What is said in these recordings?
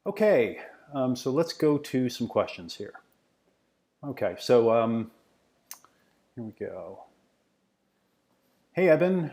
Okay, so let's go to some questions here. Okay, so here we go. Hey, Eben,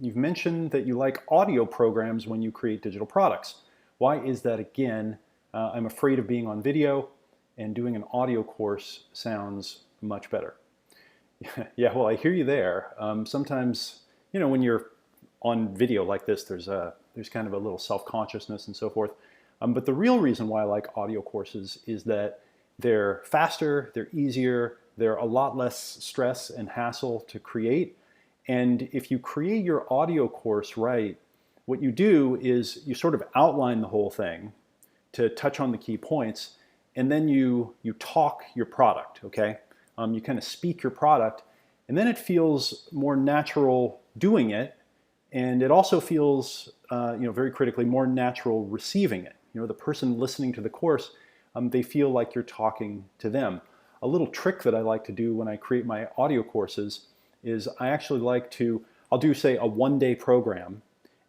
you've mentioned that you like audio programs when you create digital products. Why is that again? I'm afraid of being on video, and doing an audio course sounds much better. Yeah, well, I hear you there. Sometimes, when you're on video like this, there's kind of a little self-consciousness and so forth. But the real reason why I like audio courses is that they're faster, they're easier, they're a lot less stress and hassle to create. And if you create your audio course right, what you do is you sort of outline the whole thing to touch on the key points, and then you talk your product, okay? You kind of speak your product, and then it feels more natural doing it, and it also feels, very critically, more natural receiving it. The person listening to the course, they feel like you're talking to them. A little trick that I like to do when I create my audio courses is I actually like to, I'll do, say, a one-day program,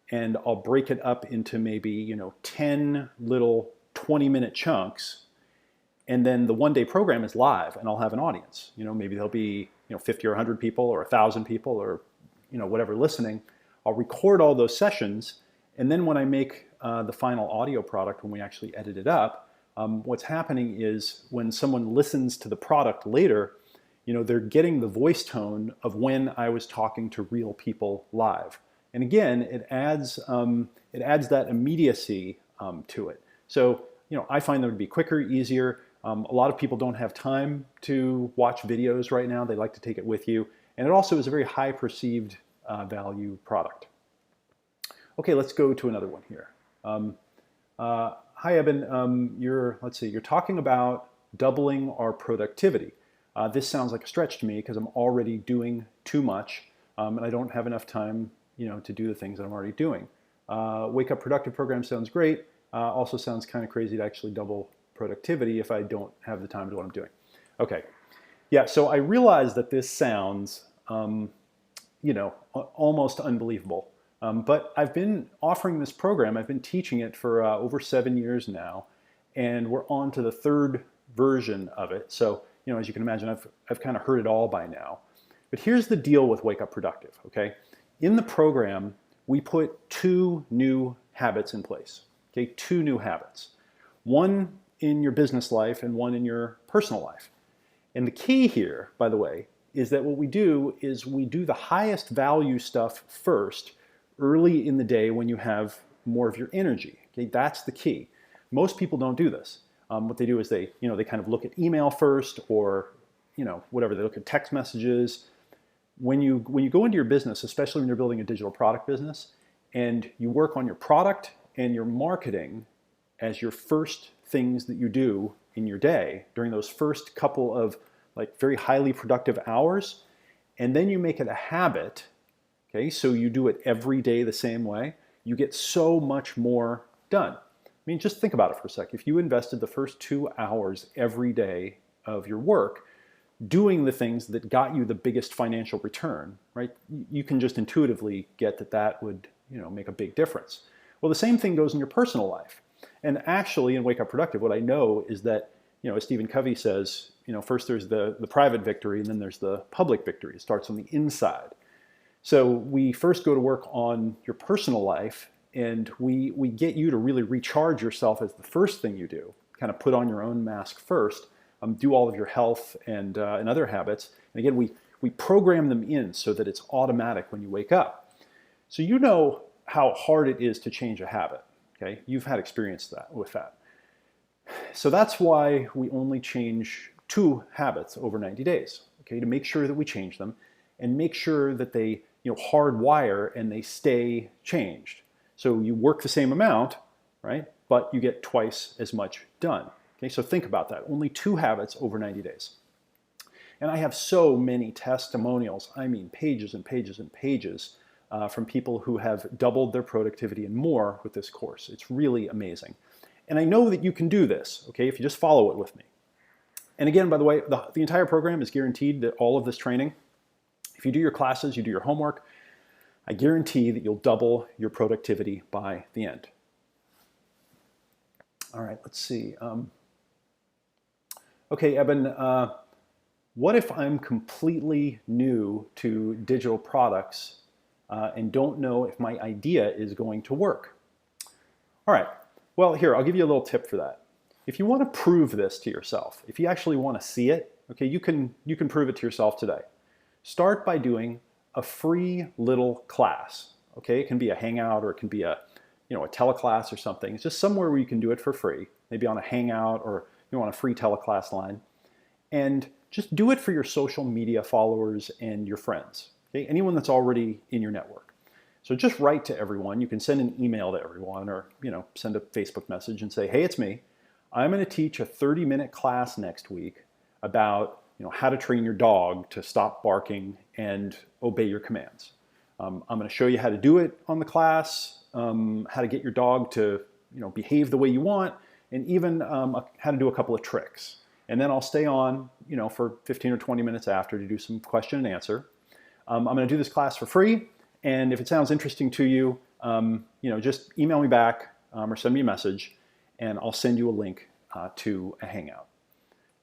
and I'll break it up into maybe 10 little 20-minute chunks, and then the one-day program is live, and I'll have an audience. Maybe there'll be 50 or 100 people or 1,000 people or whatever listening. I'll record all those sessions, and then when I make the final audio product, when we actually edit it up, what's happening is when someone listens to the product later, they're getting the voice tone of when I was talking to real people live. And again, it adds that immediacy to it. So, I find them to be quicker, easier. A lot of people don't have time to watch videos right now. They like to take it with you. And it also is a very high perceived value product. Okay, let's go to another one here. Hi, Eben. Let's see, you're talking about doubling our productivity. This sounds like a stretch to me because I'm already doing too much, and I don't have enough time, to do the things that I'm already doing. Wake Up Productive program sounds great. Also sounds kind of crazy to actually double productivity if I don't have the time to do what I'm doing. Okay, yeah. So I realize that this sounds, almost unbelievable. But I've been offering this program. I've been teaching it for over 7 years now, and we're on to the third version of it. So, as you can imagine, I've kind of heard it all by now. But here's the deal with Wake Up Productive, okay? In the program, we put two new habits in place, okay? Two new habits. One in your business life and one in your personal life. And the key here, by the way, is that what we do is we do the highest value stuff first, early in the day when you have more of your energy. Okay, that's the key. Most people don't do this. What they do is they kind of look at email first, or whatever. They look at text messages. When you go into your business, especially when you're building a digital product business, and you work on your product and your marketing as your first things that you do in your day during those first couple of very highly productive hours, and then you make it a habit. Okay, so you do it every day the same way, you get so much more done. I mean, just think about it for a sec. If you invested the first 2 hours every day of your work doing the things that got you the biggest financial return, right? You can just intuitively get that would, make a big difference. Well, the same thing goes in your personal life. And actually, in Wake Up Productive, what I know is that, as Stephen Covey says, first there's the private victory, and then there's the public victory. It starts on the inside. So we first go to work on your personal life, and we get you to really recharge yourself as the first thing you do. Kind of put on your own mask first, do all of your health and other habits. And again, we program them in so that it's automatic when you wake up. So you know how hard it is to change a habit. Okay, you've had experience with that. So that's why we only change 2 habits over 90 days. Okay, to make sure that we change them, and make sure that they hardwire and they stay changed. So you work the same amount, right? But you get twice as much done. Okay, so think about that. Only 2 habits over 90 days. And I have so many testimonials, I mean pages and pages and pages, from people who have doubled their productivity and more with this course. It's really amazing. And I know that you can do this, okay, if you just follow it with me. And again, by the way, the entire program is guaranteed, that all of this training, if you do your classes, you do your homework, I guarantee that you'll double your productivity by the end. All right, let's see. Okay, Eben, what if I'm completely new to digital products and don't know if my idea is going to work? All right, well, here, I'll give you a little tip for that. If you want to prove this to yourself, if you actually want to see it, okay, you can prove it to yourself today. Start by doing a free little class. Okay, it can be a Hangout or it can be a teleclass or something. It's just somewhere where you can do it for free, maybe on a Hangout or on a free teleclass line. And just do it for your social media followers and your friends, okay? Anyone that's already in your network. So just write to everyone. You can send an email to everyone or send a Facebook message and say, hey, it's me. I'm going to teach a 30-minute class next week about how to train your dog to stop barking and obey your commands. I'm going to show you how to do it on the class, how to get your dog to behave the way you want, and even how to do a couple of tricks. And then I'll stay on for 15 or 20 minutes after to do some question and answer. I'm going to do this class for free, and if it sounds interesting to you, just email me back or send me a message, and I'll send you a link to a Hangout.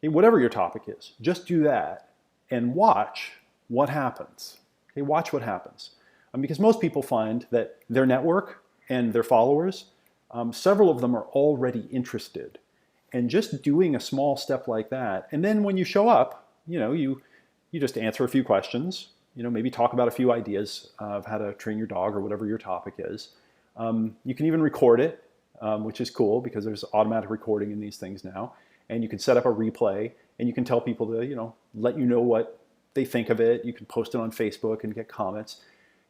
Okay, whatever your topic is, just do that and watch what happens. Okay, watch what happens. Because most people find that their network and their followers, several of them are already interested. And just doing a small step like that, and then when you show up, you just answer a few questions, maybe talk about a few ideas of how to train your dog or whatever your topic is. You can even record it, which is cool because there's automatic recording in these things now. And you can set up a replay, and you can tell people to, let you know what they think of it. You can post it on Facebook and get comments.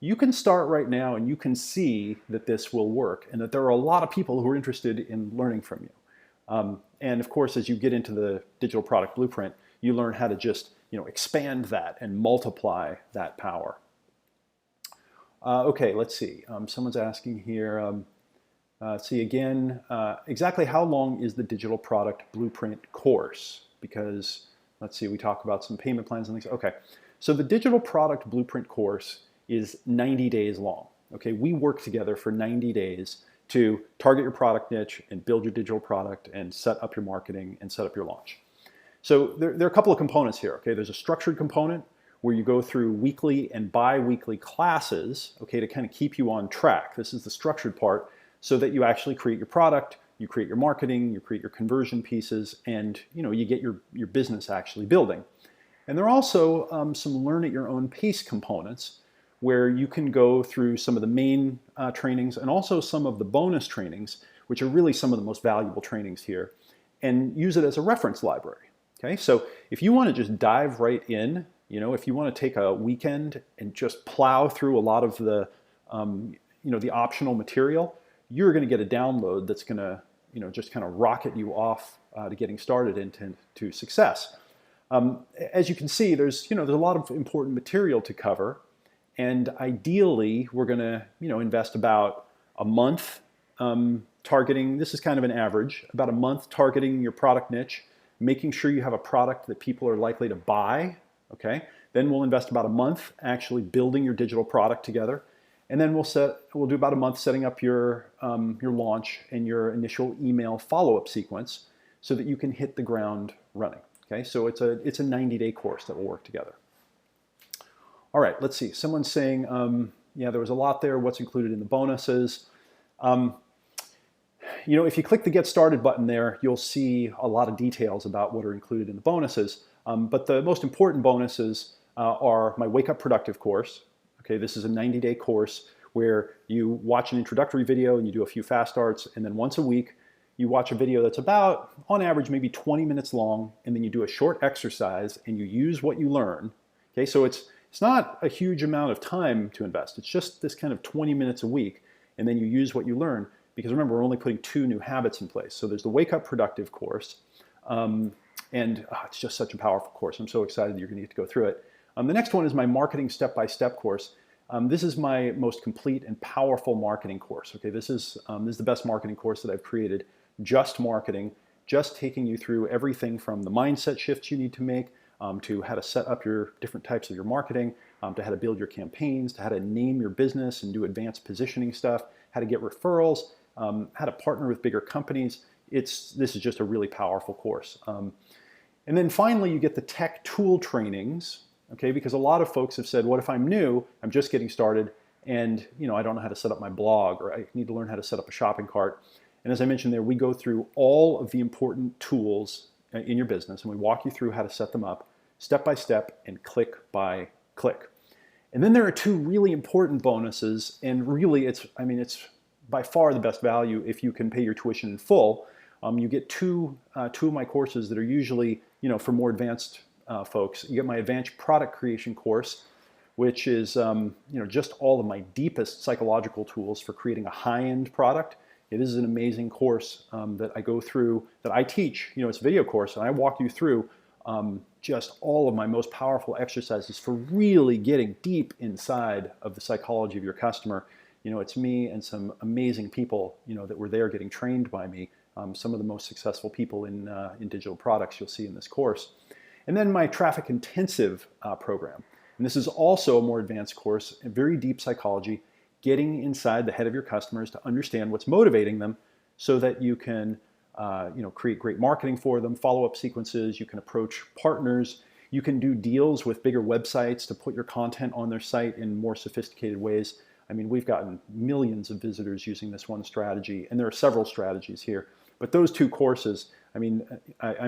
You can start right now, and you can see that this will work, and that there are a lot of people who are interested in learning from you. And of course, as you get into the digital product blueprint, you learn how to just expand that and multiply that power. Okay, let's see. Someone's asking here. Let's see again. Exactly how long is the digital product blueprint course? Because let's see, we talk about some payment plans and things. Okay, so the digital product blueprint course is 90 days long. Okay, we work together for 90 days to target your product niche and build your digital product and set up your marketing and set up your launch. So there are a couple of components here. Okay, there's a structured component where you go through weekly and bi-weekly classes, okay, to kind of keep you on track. This is the structured part so that you actually create your product, you create your marketing, you create your conversion pieces, and you get your business actually building. And there are also some learn at your own pace components where you can go through some of the main trainings and also some of the bonus trainings, which are really some of the most valuable trainings here, and use it as a reference library. Okay, so if you want to just dive right in, if you want to take a weekend and just plow through a lot of the, the optional material, you're going to get a download that's going to, just kind of rocket you off to getting started into success. As you can see, there's a lot of important material to cover. And ideally, we're going to invest about a month targeting, this is kind of an average, about a month targeting your product niche, making sure you have a product that people are likely to buy, okay? Then we'll invest about a month actually building your digital product together. And then we'll do about a month setting up your launch and your initial email follow-up sequence so that you can hit the ground running, okay? So it's a 90-day course that will work together. All right, let's see. Someone's saying, yeah, there was a lot there. What's included in the bonuses? If you click the Get Started button there, you'll see a lot of details about what are included in the bonuses. But the most important bonuses are my Wake Up Productive course. Okay, this is a 90-day course where you watch an introductory video and you do a few fast starts, and then once a week you watch a video that's about, on average, maybe 20 minutes long, and then you do a short exercise and you use what you learn. Okay, so it's not a huge amount of time to invest. It's just this kind of 20 minutes a week, and then you use what you learn. Because remember, we're only putting 2 new habits in place. So there's the Wake Up Productive course, and it's just such a powerful course. I'm so excited that you're going to get to go through it. The next one is my Marketing Step-by-Step course. This is my most complete and powerful marketing course. Okay, this is the best marketing course that I've created. Just marketing, just taking you through everything from the mindset shifts you need to make, to how to set up your different types of your marketing, to how to build your campaigns, to how to name your business and do advanced positioning stuff, how to get referrals, how to partner with bigger companies. This is just a really powerful course. And then finally, you get the tech tool trainings, okay? Because a lot of folks have said, what if I'm new, I'm just getting started, and I don't know how to set up my blog, or I need to learn how to set up a shopping cart. And as I mentioned there, we go through all of the important tools in your business, and we walk you through how to set them up step by step and click by click. And then there are two really important bonuses, and really it's by far the best value if you can pay your tuition in full. You get two of my courses that are usually for more advanced folks. You get my advanced product creation course, which is just all of my deepest psychological tools for creating a high-end product. It is an amazing course that I go through, that I teach. It's a video course, and I walk you through just all of my most powerful exercises for really getting deep inside of the psychology of your customer. It's me and some amazing people that were there getting trained by me. Some of the most successful people in digital products you'll see in this course. And then my traffic intensive program. And this is also a more advanced course, a very deep psychology, getting inside the head of your customers to understand what's motivating them so that you can create great marketing for them, follow-up sequences, you can approach partners, you can do deals with bigger websites to put your content on their site in more sophisticated ways. We've gotten millions of visitors using this one strategy, and there are several strategies here. But those two courses, I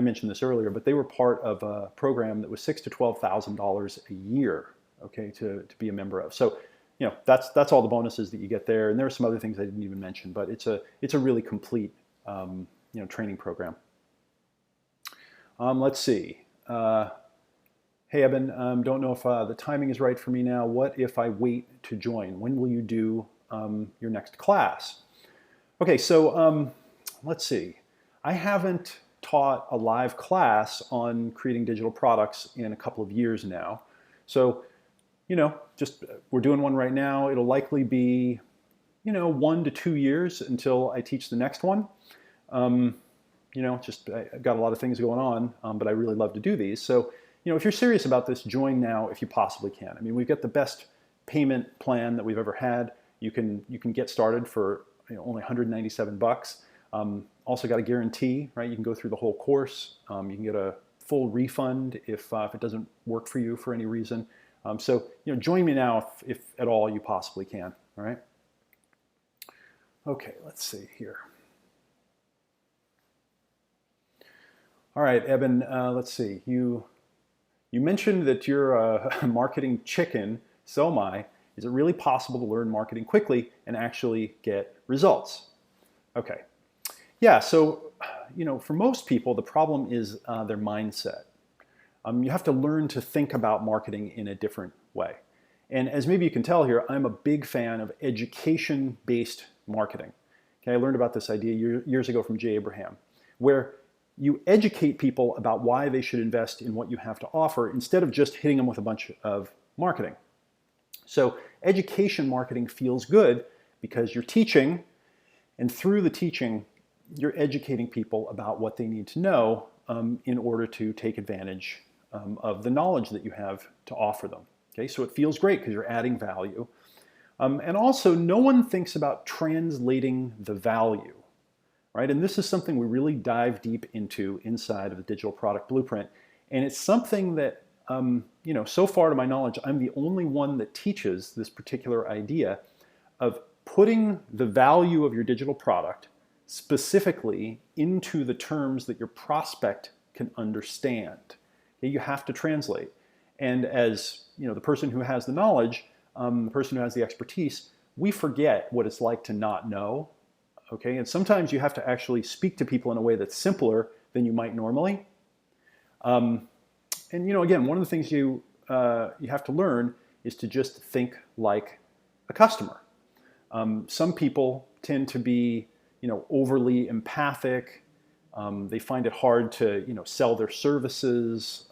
mentioned this earlier, but they were part of a program that was $6,000 to $12,000 a year, okay, to be a member of. So, that's all the bonuses that you get there, and there are some other things I didn't even mention, but it's a really complete, training program. Let's see. Hey, Eben, don't know if the timing is right for me now. What if I wait to join? When will you do your next class? Okay, so let's see. I haven't taught a live class on creating digital products in a couple of years now. So, we're doing one right now. It'll likely be, 1 to 2 years until I teach the next one. I've got a lot of things going on, but I really love to do these. So, if you're serious about this, join now if you possibly can. We've got the best payment plan that we've ever had. You can get started for only $197. Also got a guarantee, right? You can go through the whole course. You can get a full refund if it doesn't work for you for any reason. So join me now if at all you possibly can. All right. Okay, let's see here. All right, Eben. Let's see. You mentioned that you're a marketing chicken. So am I. Is it really possible to learn marketing quickly and actually get results? Okay. Yeah, so, for most people, the problem is their mindset. You have to learn to think about marketing in a different way. And as maybe you can tell here, I'm a big fan of education-based marketing. Okay, I learned about this idea years ago from Jay Abraham, where you educate people about why they should invest in what you have to offer instead of just hitting them with a bunch of marketing. So education marketing feels good because you're teaching, and through the teaching, you're educating people about what they need to know in order to take advantage of the knowledge that you have to offer them. Okay, so it feels great because you're adding value. And also, no one thinks about translating the value. Right? And this is something we really dive deep into inside of the Digital Product Blueprint. And it's something that, so far to my knowledge, I'm the only one that teaches this particular idea of putting the value of your digital product specifically into the terms that your prospect can understand. Okay? You have to translate. And as the person who has the knowledge, the person who has the expertise, we forget what it's like to not know. Okay, and sometimes you have to actually speak to people in a way that's simpler than you might normally. And again, one of the things you have to learn is to just think like a customer. Some people tend to be, overly empathic. They find it hard to, sell their services.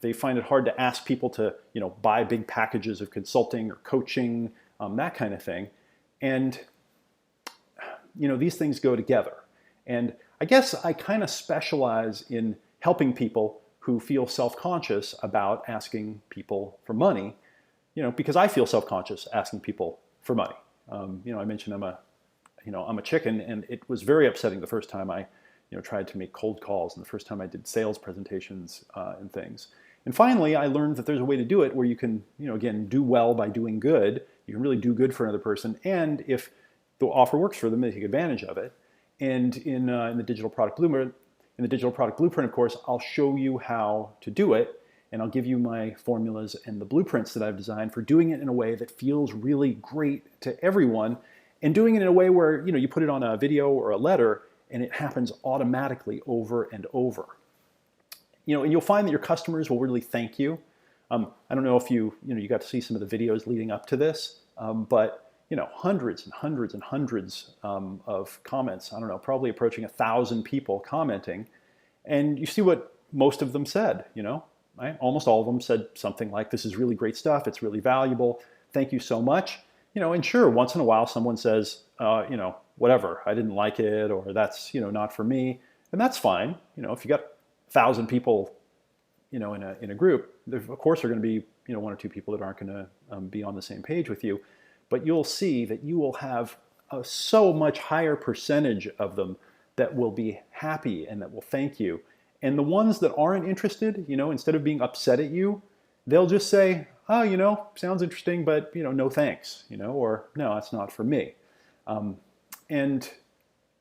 They find it hard to ask people to, buy big packages of consulting or coaching, that kind of thing. And these things go together. And I guess I kind of specialize in helping people who feel self-conscious about asking people for money, because I feel self-conscious asking people for money. I mentioned I'm a I'm a chicken, and it was very upsetting the first time I tried to make cold calls, and the first time I did sales presentations and things. And finally, I learned that there's a way to do it where you can, again, do well by doing good. You can really do good for another person, and if the offer works for them, they take advantage of it. And in the digital product blueprint, of course, I'll show you how to do it, and I'll give you my formulas and the blueprints that I've designed for doing it in a way that feels really great to everyone, and doing it in a way where you put it on a video or a letter, and it happens automatically over and over. And you'll find that your customers will really thank you. I don't know if you got to see some of the videos leading up to this, but hundreds and hundreds and hundreds of comments. I don't know, probably approaching 1,000 people commenting, and you see what most of them said. Right? Almost all of them said something like, "This is really great stuff. It's really valuable. Thank you so much." And sure, once in a while, someone says, "Whatever, I didn't like it," or "That's not for me," and that's fine. If you got 1,000 people, in a group, there, of course, are going to be one or two people that aren't going to be on the same page with you. But you'll see that you will have a so much higher percentage of them that will be happy and that will thank you. And the ones that aren't interested, instead of being upset at you, they'll just say, "Oh, sounds interesting, but no thanks," or "No, that's not for me." And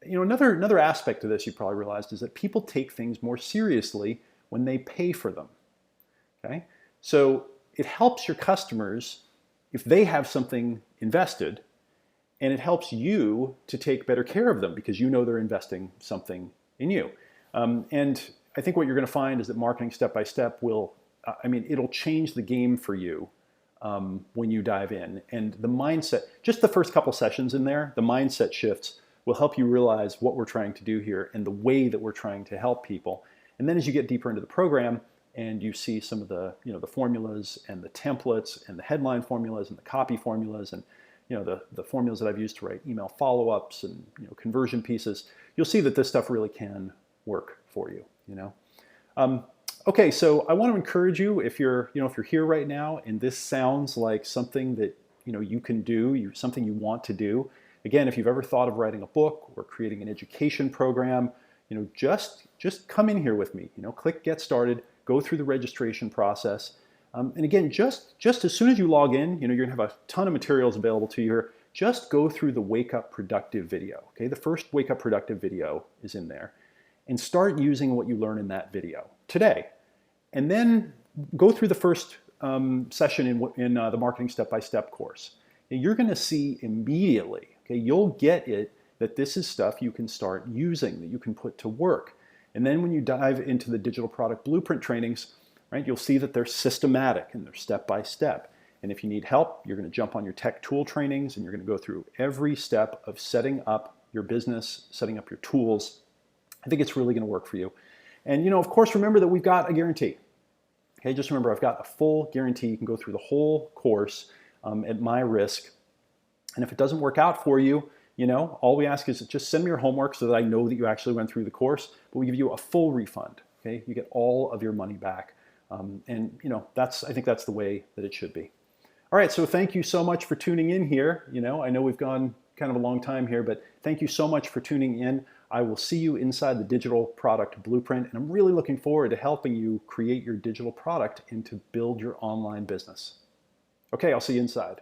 another aspect of this you probably realized is that people take things more seriously when they pay for them. Okay, so it helps your customers if they have something invested, and it helps you to take better care of them because they're investing something in you. And I think what you're going to find is that Marketing Step by Step it'll change the game for you when you dive in. And the mindset, just the first couple sessions in there, the mindset shifts will help you realize what we're trying to do here and the way that we're trying to help people. And then as you get deeper into the program, and you see some of the the formulas and the templates and the headline formulas and the copy formulas and the formulas that I've used to write email follow-ups and conversion pieces, you'll see that this stuff really can work for you. Okay, so I want to encourage you, if you're here right now and this sounds like something that you can do, something you want to do. Again, if you've ever thought of writing a book or creating an education program, just come in here with me. Click Get Started. Go through the registration process. And again, just as soon as you log in, you're going to have a ton of materials available to you here. Just go through the Wake Up Productive video. Okay, the first Wake Up Productive video is in there. And start using what you learn in that video today. And then go through the first session in the Marketing Step by Step course. And you're going to see immediately, okay, you'll get it, that this is stuff you can start using, that you can put to work. And then when you dive into the digital product blueprint trainings, right, you'll see that they're systematic and they're step by step. And if you need help, you're going to jump on your tech tool trainings and you're going to go through every step of setting up your business, setting up your tools. I think it's really going to work for you. And of course, remember that we've got a guarantee. Okay, just remember I've got a full guarantee. You can go through the whole course at my risk. And if it doesn't work out for you, all we ask is just send me your homework so that I know that you actually went through the course, but we give you a full refund. Okay, you get all of your money back. And I think that's the way that it should be. All right, so thank you so much for tuning in here. I know we've gone kind of a long time here, but thank you so much for tuning in. I will see you inside the digital product blueprint, and I'm really looking forward to helping you create your digital product and to build your online business. Okay, I'll see you inside.